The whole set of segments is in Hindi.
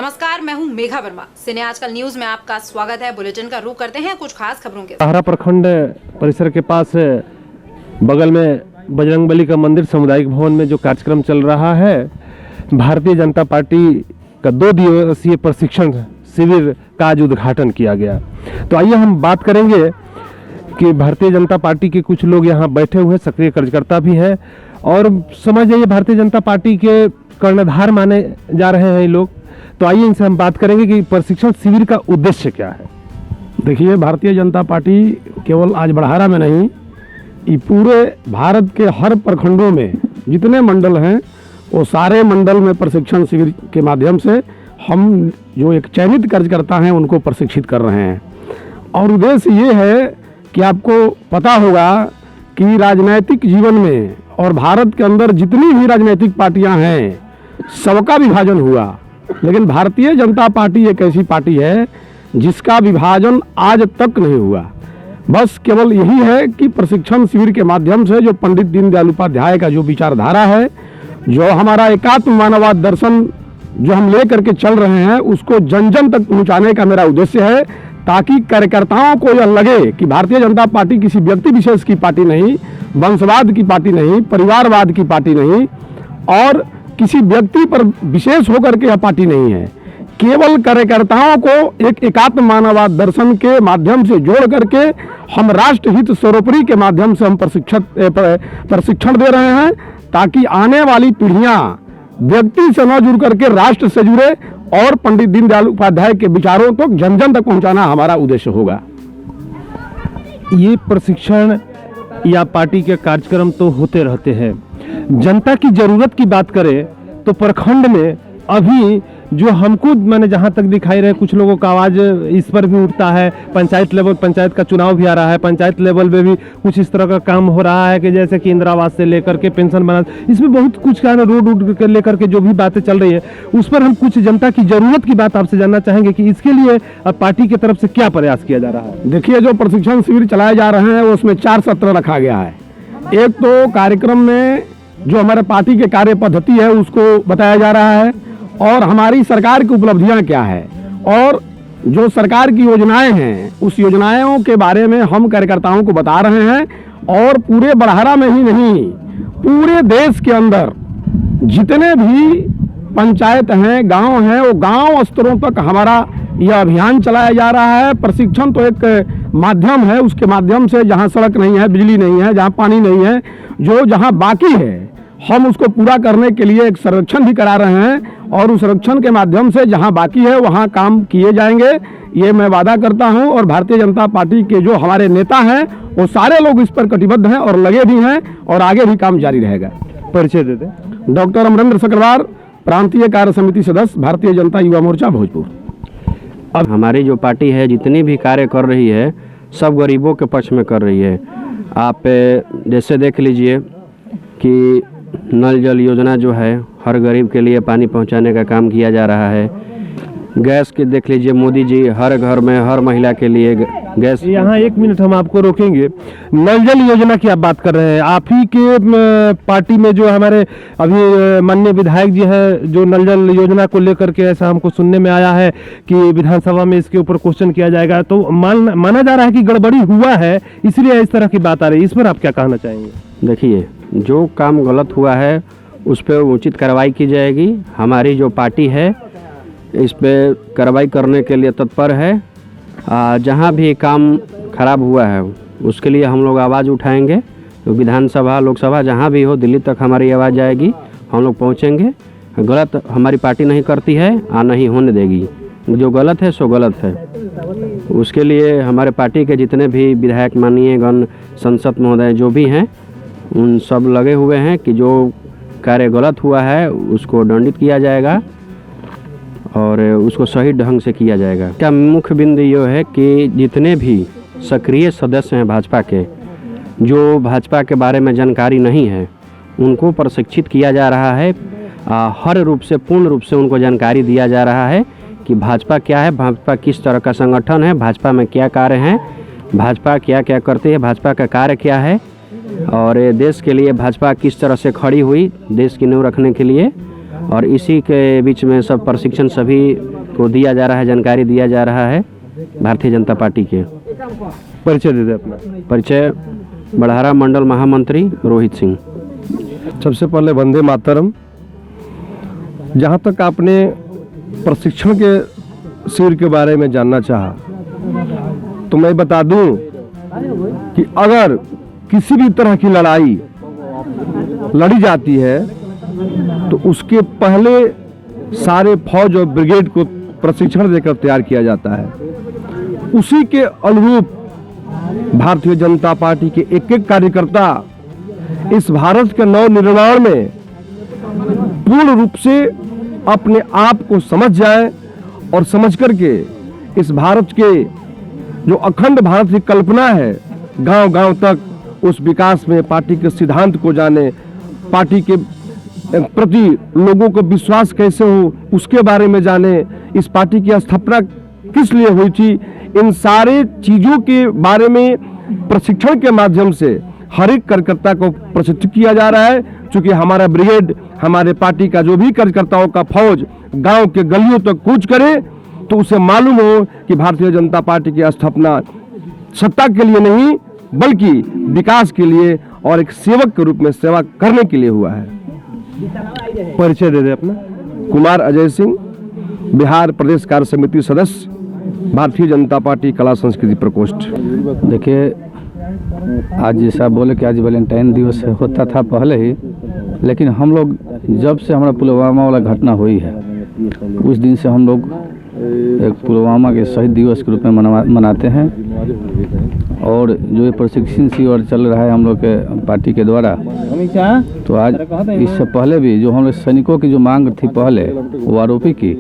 नमस्कार, मैं हूं मेघा वर्मा। सिने आजकल न्यूज में आपका स्वागत है। बुलेटिन का रुख करते हैं कुछ खास खबरों के। सहारा प्रखंड परिसर के पास बगल में बजरंगबली का मंदिर सामुदायिक भवन में जो कार्यक्रम चल रहा है, भारतीय जनता पार्टी का 2 दिवसीय प्रशिक्षण शिविर का आज उद्घाटन किया गया। तो आइए हम बात करेंगे कि भारतीय जनता पार्टी के कुछ लोग यहाँ बैठे हुए सक्रिय कार्यकर्ता भी हैं और समझ जाइए भारतीय जनता पार्टी के कर्णधार माने जा रहे हैं ये लोग। तो आइए इनसे हम बात करेंगे कि प्रशिक्षण शिविर का उद्देश्य क्या है। देखिए, भारतीय जनता पार्टी केवल आज बड़हारा में नहीं, ये पूरे भारत के हर प्रखंडों में जितने मंडल हैं वो सारे मंडल में प्रशिक्षण शिविर के माध्यम से हम जो एक चयनित कार्यकर्ता हैं उनको प्रशिक्षित कर रहे हैं। और उद्देश्य ये है कि आपको पता होगा कि राजनीतिक जीवन में और भारत के अंदर जितनी भी राजनीतिक पार्टियां हैं सबका विभाजन हुआ, लेकिन भारतीय जनता पार्टी एक ऐसी पार्टी है जिसका विभाजन आज तक नहीं हुआ। बस केवल यही है कि प्रशिक्षण शिविर के माध्यम से जो पंडित दीनदयाल उपाध्याय का जो विचारधारा है, जो हमारा एकात्म मानववाद दर्शन जो हम ले करके चल रहे हैं, उसको जन जन तक पहुंचाने का मेरा उद्देश्य है, ताकि कार्यकर्ताओं को यह लगे कि भारतीय जनता पार्टी किसी व्यक्ति विशेष की पार्टी नहीं, वंशवाद की पार्टी नहीं, परिवारवाद की पार्टी नहीं और किसी व्यक्ति पर विशेष होकर के यह पार्टी नहीं है। केवल कार्यकर्ताओं को एक एकात्म मानववाद दर्शन के माध्यम से जोड़ करके हम राष्ट्र हित सर्वोपरि के माध्यम से हम प्रशिक्षण दे रहे हैं, ताकि आने वाली पीढ़ियां व्यक्ति से न जुड़ करके राष्ट्र से जुड़े और पंडित दीनदयाल उपाध्याय के विचारों को जन जन तक पहुंचाना हमारा उद्देश्य होगा। ये प्रशिक्षण या पार्टी के कार्यक्रम तो होते रहते हैं। जनता की जरूरत की बात करें तो प्रखंड में अभी जो हमको मैंने जहां तक दिखाई रहे, कुछ लोगों का आवाज इस पर भी उठता है। पंचायत लेवल, पंचायत का चुनाव भी आ रहा है, पंचायत लेवल में भी कुछ इस तरह का काम हो रहा है कि जैसे कि इंदिरा आवास से लेकर के पेंशन बना, इसमें बहुत कुछ का रोड उड लेकर के जो भी बातें चल रही है उस पर हम कुछ जनता की जरूरत की बात आपसे जानना चाहेंगे कि इसके लिए पार्टी की तरफ से क्या प्रयास किया जा रहा है। देखिए, जो प्रशिक्षण शिविर चलाए जा रहे हैं उसमें 4 सत्र रखा गया है। एक तो कार्यक्रम में जो हमारे पार्टी के कार्य पद्धति है उसको बताया जा रहा है और हमारी सरकार की उपलब्धियां क्या है और जो सरकार की योजनाएं हैं उस योजनाओं के बारे में हम कार्यकर्ताओं को बता रहे हैं। और पूरे बड़हारा में ही नहीं, पूरे देश के अंदर जितने भी पंचायत हैं, गांव हैं, वो गांव स्तरों तक हमारा यह अभियान चलाया जा रहा है। प्रशिक्षण तो एक माध्यम है, उसके माध्यम से जहां सड़क नहीं है, बिजली नहीं है, जहां पानी नहीं है, जो जहां बाकी है हम उसको पूरा करने के लिए एक सर्वेक्षण भी करा रहे हैं और उस सर्वेक्षण के माध्यम से जहां बाकी है वहां काम किए जाएंगे, ये मैं वादा करता हूं। और भारतीय जनता पार्टी के जो हमारे नेता हैं वो सारे लोग इस पर कटिबद्ध हैं और लगे भी हैं और आगे भी काम जारी रहेगा। परिचय दे दें। डॉक्टर अमरेंद्र सकरवार, प्रांतीय कार्य समिति सदस्य, भारतीय जनता युवा मोर्चा भोजपुर। अब हमारी जो पार्टी है जितनी भी कार्य कर रही है सब गरीबों के पक्ष में कर रही है। आप जैसे देख लीजिए कि नल जल योजना जो है हर गरीब के लिए पानी पहुंचाने का काम किया जा रहा है। गैस के देख लीजिए, मोदी जी हर घर में हर महिला के लिए गैस। यहाँ 1 मिनट हम आपको रोकेंगे। नल जल योजना की आप बात कर रहे हैं, आप ही के पार्टी में जो हमारे अभी माननीय विधायक जी हैं जो नल जल योजना को लेकर के ऐसा हमको सुनने में आया है कि विधानसभा में इसके ऊपर क्वेश्चन किया जाएगा, तो माना जा रहा है कि गड़बड़ी हुआ है, इसलिए इस तरह की बात आ रही है। इस पर आप क्या कहना चाहेंगे? देखिए, जो काम गलत हुआ है उस पर उचित कार्रवाई की जाएगी। हमारी जो पार्टी है इस पर कार्रवाई करने के लिए तत्पर है। जहाँ भी काम खराब हुआ है उसके लिए हम लोग आवाज़ उठाएंगे। तो विधानसभा, लोकसभा जहाँ भी हो, दिल्ली तक हमारी आवाज़ जाएगी, हम लोग पहुँचेंगे। गलत हमारी पार्टी नहीं करती है और नहीं होने देगी। जो गलत है सो गलत है। उसके लिए हमारे पार्टी के जितने भी विधायक, माननीय गण, सांसद महोदय जो भी हैं, उन सब लगे हुए हैं कि जो कार्य गलत हुआ है उसको दंडित किया जाएगा और उसको सही ढंग से किया जाएगा। क्या मुख्य बिंदु ये है कि जितने भी सक्रिय सदस्य हैं भाजपा के, जो भाजपा के बारे में जानकारी नहीं है, उनको प्रशिक्षित किया जा रहा है। हर रूप से, पूर्ण रूप से उनको जानकारी दिया जा रहा है कि भाजपा क्या है, भाजपा किस तरह का संगठन है, भाजपा में क्या कार्य हैं, भाजपा क्या क्या करती है, भाजपा का कार्य क्या है और देश के लिए भाजपा किस तरह से खड़ी हुई देश की नींव रखने के लिए। और इसी के बीच में सब प्रशिक्षण सभी को दिया जा रहा है, जानकारी दिया जा रहा है भारतीय जनता पार्टी के। परिचय दे दे अपना। परिचय बड़हरा मंडल महामंत्री रोहित सिंह। सबसे पहले वंदे मातरम। जहाँ तक आपने प्रशिक्षण के शिविर के बारे में जानना चाहा, तो मैं बता दूं कि अगर किसी भी तरह की लड़ाई लड़ी जाती है तो उसके पहले सारे फौज और ब्रिगेड को प्रशिक्षण देकर तैयार किया जाता है। उसी के अनुरूप भारतीय जनता पार्टी के एक एक कार्यकर्ता इस भारत के नव निर्माण में पूर्ण रूप से अपने आप को समझ जाए और समझ करके इस भारत के जो अखंड भारत की कल्पना है, गांव-गांव तक उस विकास में पार्टी के सिद्धांत को जाने, पार्टी के प्रति लोगों को विश्वास कैसे हो उसके बारे में जाने, इस पार्टी की स्थापना किस लिए हुई थी, इन सारे चीजों के बारे में प्रशिक्षण के माध्यम से हर एक कार्यकर्ता को प्रशिक्षित किया जा रहा है। क्योंकि हमारा ब्रिगेड, हमारे पार्टी का जो भी कार्यकर्ताओं का फौज गांव के गलियों तक कूच करे तो उसे मालूम हो कि भारतीय जनता पार्टी की स्थापना सत्ता के लिए नहीं बल्कि विकास के लिए और एक सेवक के रूप में सेवा करने के लिए हुआ है। परिचय दे दे अपना। कुमार अजय सिंह, बिहार प्रदेश कार्य समिति सदस्य, भारतीय जनता पार्टी कला संस्कृति प्रकोष्ठ। देखिए, आज जैसा बोले कि आज वैलेंटाइन दिवस होता था पहले ही, लेकिन हम लोग जब से हमारा पुलवामा वाला घटना हुई है उस दिन से हम लोग एक पुलवामा के शहीद दिवस के रूप में मनाते हैं। और जो ये प्रशिक्षण शिविर चल रहा है हम लोग के पार्टी के द्वारा, तो आज इससे पहले भी जो हम लोग सैनिकों की जो मांग थी पहले वो आरोपी की,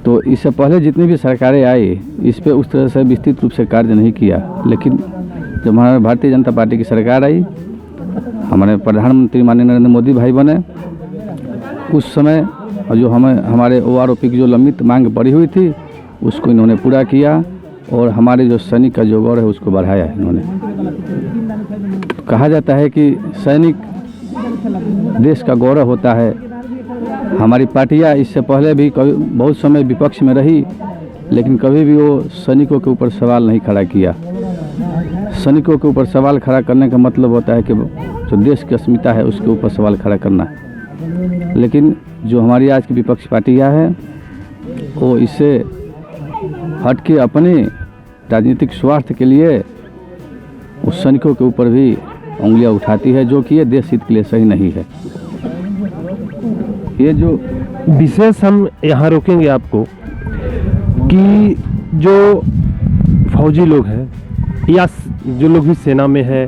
तो इससे पहले जितनी भी सरकारें आई इस पे उस तरह से विस्तृत रूप से कार्य नहीं किया। लेकिन जब हमारे भारतीय जनता पार्टी की सरकार आई, हमारे प्रधानमंत्री माननीय नरेंद्र मोदी भाई बने, उस समय जो हमारे आरोपी की जो लंबित मांग पड़ी हुई थी उसको इन्होंने पूरा किया और हमारे जो सैनिक का जो गौरव है उसको बढ़ाया इन्होंने। कहा जाता है कि सैनिक देश का गौरव होता है। हमारी पार्टियां इससे पहले भी कभी बहुत समय विपक्ष में रही, लेकिन कभी भी वो सैनिकों के ऊपर सवाल नहीं खड़ा किया। सैनिकों के ऊपर सवाल खड़ा करने का मतलब होता है कि जो देश की अस्मिता है उसके ऊपर सवाल खड़ा करना है। लेकिन जो हमारी आज की विपक्षी पार्टियां हैं वो इससे हट के अपने राजनीतिक स्वार्थ के लिए उस सैनिकों के ऊपर भी उंगलियां उठाती है, जो कि ये देश हित के लिए सही नहीं है। ये जो विशेष हम यहाँ रोकेंगे आपको कि जो फौजी लोग हैं या जो लोग भी सेना में है,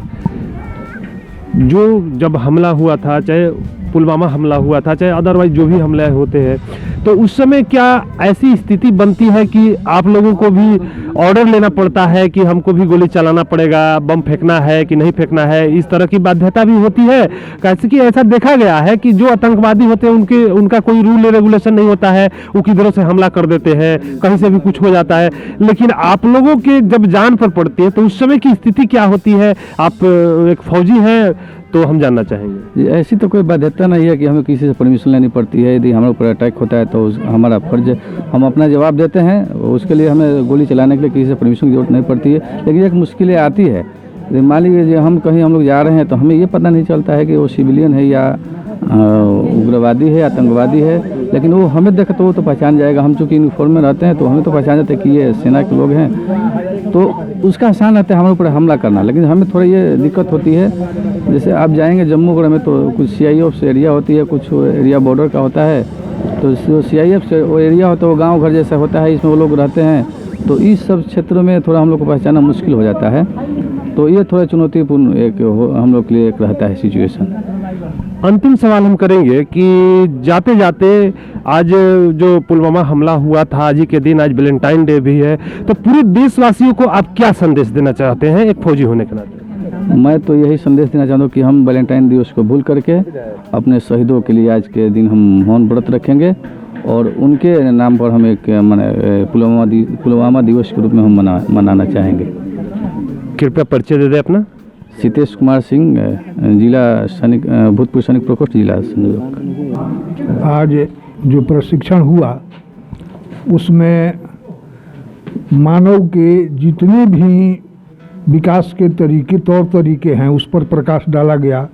जो जब हमला हुआ था, चाहे पुलवामा हमला हुआ था, चाहे अदरवाइज जो भी हमले होते हैं, तो उस समय क्या ऐसी स्थिति बनती है कि आप लोगों को भी ऑर्डर लेना पड़ता है कि हमको भी गोली चलाना पड़ेगा, बम फेंकना है कि नहीं फेंकना है, इस तरह की बाध्यता भी होती है? कैसे कि ऐसा देखा गया है कि जो आतंकवादी होते हैं उनका कोई रूल रेगुलेशन नहीं होता है, वो किधरों से हमला कर देते हैं, कहीं से भी कुछ हो जाता है। लेकिन आप लोगों के जब जान पर पड़ती है तो उस समय की स्थिति क्या होती है? आप एक फौजी हैं तो हम जानना चाहेंगे। ऐसी तो कोई बाध्यता नहीं है कि हमें किसी से परमिशन लेनी पड़ती है। यदि हमारे ऊपर अटैक होता है तो हमारा फर्ज है, हम अपना जवाब देते हैं। उसके लिए हमें गोली चलाने के लिए किसी से परमिशन की जरूरत नहीं पड़ती है। लेकिन एक मुश्किलें आती है, मान लीजिए हम कहीं हम लोग जा रहे हैं तो हमें ये पता नहीं चलता है कि वो सिविलियन है या उग्रवादी है, आतंकवादी है, लेकिन वो हमें देखे तो वो तो पहचान जाएगा। हम चूँकि यूनिफॉर्म में रहते हैं तो हमें तो पहचान जाते हैं कि ये सेना के लोग हैं, तो उसका आसान रहता है हमारे ऊपर हमला करना। लेकिन हमें थोड़ा ये दिक्कत होती है, जैसे आप जाएंगे जम्मू वगैरह में तो कुछ CIF एरिया होती है, कुछ एरिया बॉर्डर का होता है, तो जो CIF से वो एरिया होता है वो गाँव घर जैसा होता है, इसमें वो लोग रहते हैं, तो इस सब क्षेत्रों में थोड़ा हम लोग को पहचानना मुश्किल हो जाता है। तो ये थोड़ा चुनौतीपूर्ण एक हम लोग के लिए एक रहता है सिचुएशन। अंतिम सवाल हम करेंगे कि जाते जाते आज जो पुलवामा हमला हुआ था, आज ही के दिन, आज वैलेंटाइन डे भी है, तो पूरे देशवासियों को आप क्या संदेश देना चाहते हैं एक फौजी होने के नाते? मैं तो यही संदेश देना चाहता हूँ कि हम वैलेंटाइन दिवस को भूल करके अपने शहीदों के लिए आज के दिन हम मौन व्रत रखेंगे और उनके नाम पर हम एक पुलवामा दिवस के रूप में हम मनाना चाहेंगे। कृपया परिचय दे दें अपना। सीतेश कुमार सिंह, जिला सैनिक भूतपूर्व सैनिक प्रकोष्ठ जिला संयोजक। आज जो प्रशिक्षण हुआ उसमें मानव के जितने भी विकास के तरीके तौर तरीके हैं उस पर प्रकाश डाला गया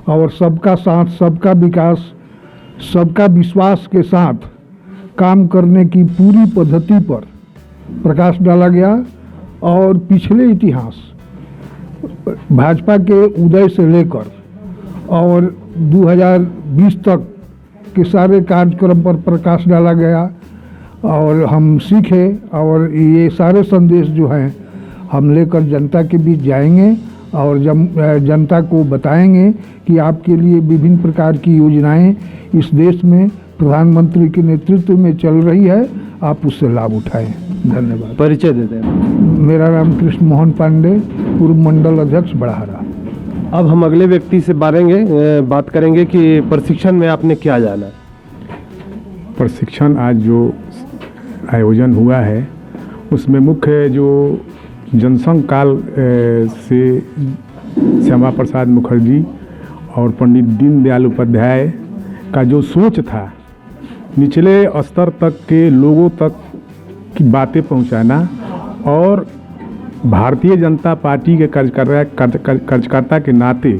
और सबका साथ, सबका विकास, सबका विश्वास के साथ काम करने की पूरी पद्धति पर प्रकाश डाला गया और पिछले इतिहास भाजपा के उदय से लेकर और 2020 तक के सारे कार्यक्रम पर प्रकाश डाला गया और हम सीखे और ये सारे संदेश जो हैं हम लेकर जनता के बीच जाएंगे और जनता को बताएंगे कि आपके लिए विभिन्न प्रकार की योजनाएं इस देश में प्रधानमंत्री के नेतृत्व में चल रही है, आप उससे लाभ उठाएं। धन्यवाद। परिचय देते हैं। मेरा नाम कृष्ण मोहन पांडे, पूर्व मंडल अध्यक्ष बड़हरा। अब हम अगले व्यक्ति से बात करेंगे कि प्रशिक्षण में आपने क्या जाना। प्रशिक्षण आज जो आयोजन हुआ है उसमें मुख्य जो जनसंघ काल से श्यामा प्रसाद मुखर्जी और पंडित दीनदयाल उपाध्याय का जो सोच था निचले स्तर तक के लोगों तक की बातें पहुंचाना और भारतीय जनता पार्टी के कार्यकर्ता के नाते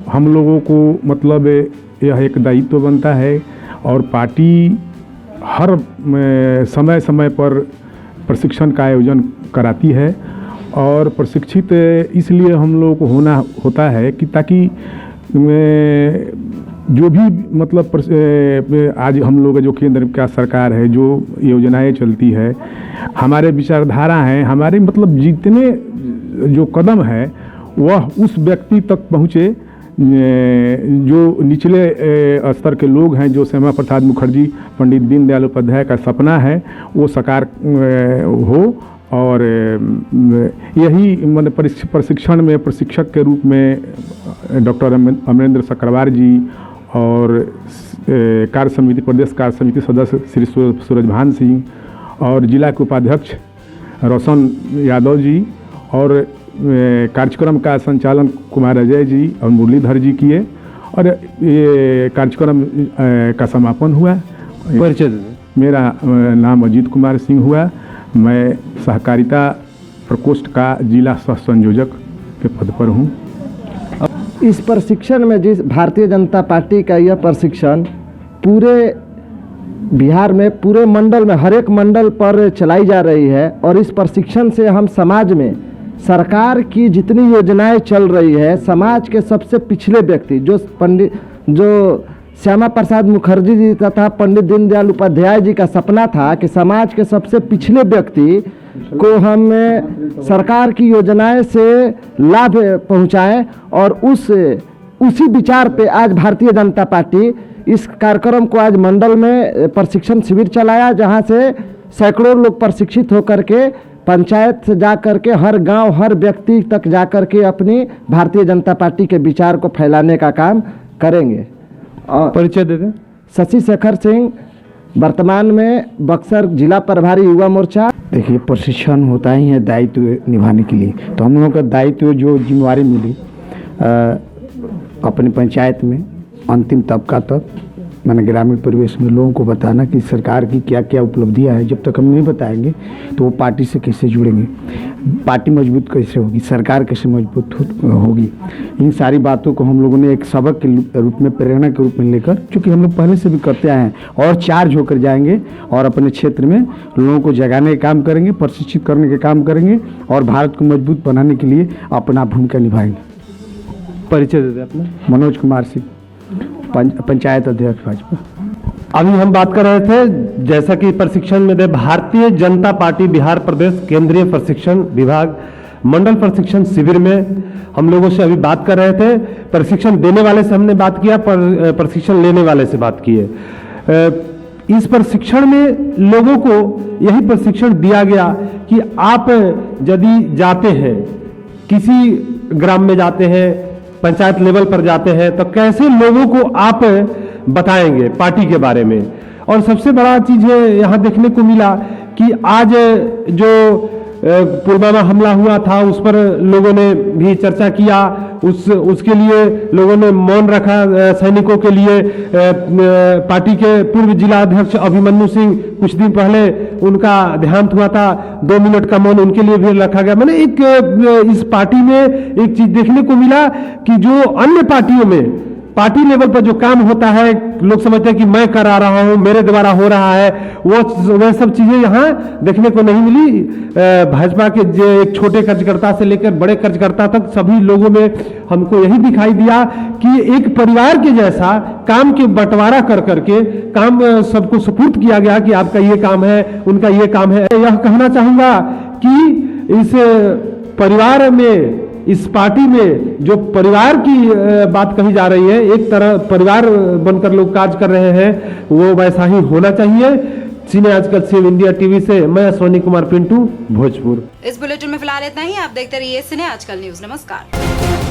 हम लोगों को मतलब यह एक दायित्व बनता है और पार्टी हर समय समय पर प्रशिक्षण का आयोजन कराती है और प्रशिक्षित इसलिए हम लोगों को होना होता है कि ताकि जो भी मतलब आज हम लोग जो केंद्र का सरकार है, जो योजनाएं चलती है, हमारे विचारधारा हैं, हमारे मतलब जितने जो कदम है वह उस व्यक्ति तक पहुँचे जो निचले स्तर के लोग हैं। जो श्यामा प्रसाद मुखर्जी, पंडित दीनदयाल उपाध्याय का सपना है वो साकार हो और यही मतलब प्रशिक्षण में प्रशिक्षक के रूप में डॉक्टर अमरेंद्र सक्रावार जी और कार्य समिति प्रदेश कार्य समिति सदस्य श्री सूरजभान सिंह और जिला के उपाध्यक्ष रोशन यादव जी और कार्यक्रम का संचालन कुमार अजय जी और मुरलीधर जी किए और ये कार्यक्रम का समापन हुआ। परिचय दें। मेरा नाम अजीत कुमार सिंह हुआ। मैं सहकारिता प्रकोष्ठ का जिला सह संयोजक के पद पर हूँ। इस प्रशिक्षण में जिस भारतीय जनता पार्टी का यह प्रशिक्षण पूरे बिहार में पूरे मंडल में हर एक मंडल पर चलाई जा रही है और इस प्रशिक्षण से हम समाज में सरकार की जितनी योजनाएं चल रही है, समाज के सबसे पिछड़े व्यक्ति जो श्यामा प्रसाद मुखर्जी जी तथा पंडित दीनदयाल उपाध्याय जी का सपना था कि समाज के सबसे पिछड़े व्यक्ति को हम सरकार की योजनाएं से लाभ पहुंचाएं और उसी विचार पे आज भारतीय जनता पार्टी इस कार्यक्रम को आज मंडल में प्रशिक्षण शिविर चलाया, जहां से सैकड़ों लोग प्रशिक्षित होकर के पंचायत से जा कर के हर गांव हर व्यक्ति तक जा कर के अपनी भारतीय जनता पार्टी के विचार को फैलाने का काम करेंगे। और परिचय दे दें। शशि शेखर सिंह, वर्तमान में बक्सर जिला प्रभारी युवा मोर्चा। देखिए, प्रशिक्षण होता ही है दायित्व निभाने के लिए, तो हम लोगों का दायित्व जो जिम्मेवारी मिली अपनी पंचायत में अंतिम तबका तक मैंने ग्रामीण परिवेश में लोगों को बताना कि सरकार की क्या क्या उपलब्धियां हैं। जब तक हम नहीं बताएंगे तो वो पार्टी से कैसे जुड़ेंगे, पार्टी मजबूत कैसे होगी, सरकार कैसे मजबूत होगी। इन सारी बातों को हम लोगों ने एक सबक के रूप में, प्रेरणा के रूप में लेकर, चूँकि हम लोग पहले से भी करते आए हैं और चार्ज होकर जाएंगे और अपने क्षेत्र में लोगों को जगाने का काम करेंगे, प्रशिक्षित करने का काम करेंगे और भारत को मजबूत बनाने के लिए अपना भूमिका निभाएंगे। परिचय दे दें अपना। मनोज कुमार सिंह, पंचायत अध्यक्ष भाजपा। अभी हम बात कर रहे थे जैसा कि प्रशिक्षण में दे भारतीय जनता पार्टी बिहार प्रदेश केंद्रीय प्रशिक्षण विभाग मंडल प्रशिक्षण शिविर में हम लोगों से अभी बात कर रहे थे। प्रशिक्षण देने वाले से हमने बात किया, प्रशिक्षण लेने वाले से बात की है। इस प्रशिक्षण में लोगों को यही प्रशिक्षण दिया गया कि आप यदि जाते हैं, किसी ग्राम में जाते हैं, पंचायत लेवल पर जाते हैं, तो कैसे लोगों को आप बताएंगे पार्टी के बारे में। और सबसे बड़ा चीज यहाँ देखने को मिला कि आज जो पुलवामा हमला हुआ था उस पर लोगों ने भी चर्चा किया, उसके लिए लोगों ने मौन रखा। सैनिकों के लिए पार्टी के पूर्व जिला अध्यक्ष अभिमन्यु सिंह कुछ दिन पहले उनका देहांत हुआ था, 2 मिनट का मौन उनके लिए भी रखा गया। मैंने इस पार्टी में एक चीज देखने को मिला कि जो अन्य पार्टियों में पार्टी लेवल पर जो काम होता है, लोग समझते हैं कि मैं करा रहा हूं, मेरे द्वारा हो रहा है, वह सब चीजें यहाँ देखने को नहीं मिली। भाजपा के जो एक छोटे कार्यकर्ता से लेकर बड़े कार्यकर्ता तक सभी लोगों में हमको यही दिखाई दिया कि एक परिवार के जैसा काम के बंटवारा कर करके काम सबको सुपुर्द किया गया कि आपका ये काम है, उनका ये काम है। यह कहना चाहूंगा कि इस परिवार में, इस पार्टी में जो परिवार की बात कही जा रही है, एक तरह परिवार बनकर लोग कार्य कर रहे हैं, वो वैसा ही होना चाहिए। सीने आजकल सेव इंडिया टीवी से मैं सोनी कुमार पिंटू, भोजपुर। इस बुलेटिन में फिलहाल इतना ही। आप देखते रहिए सीने आजकल न्यूज। नमस्कार।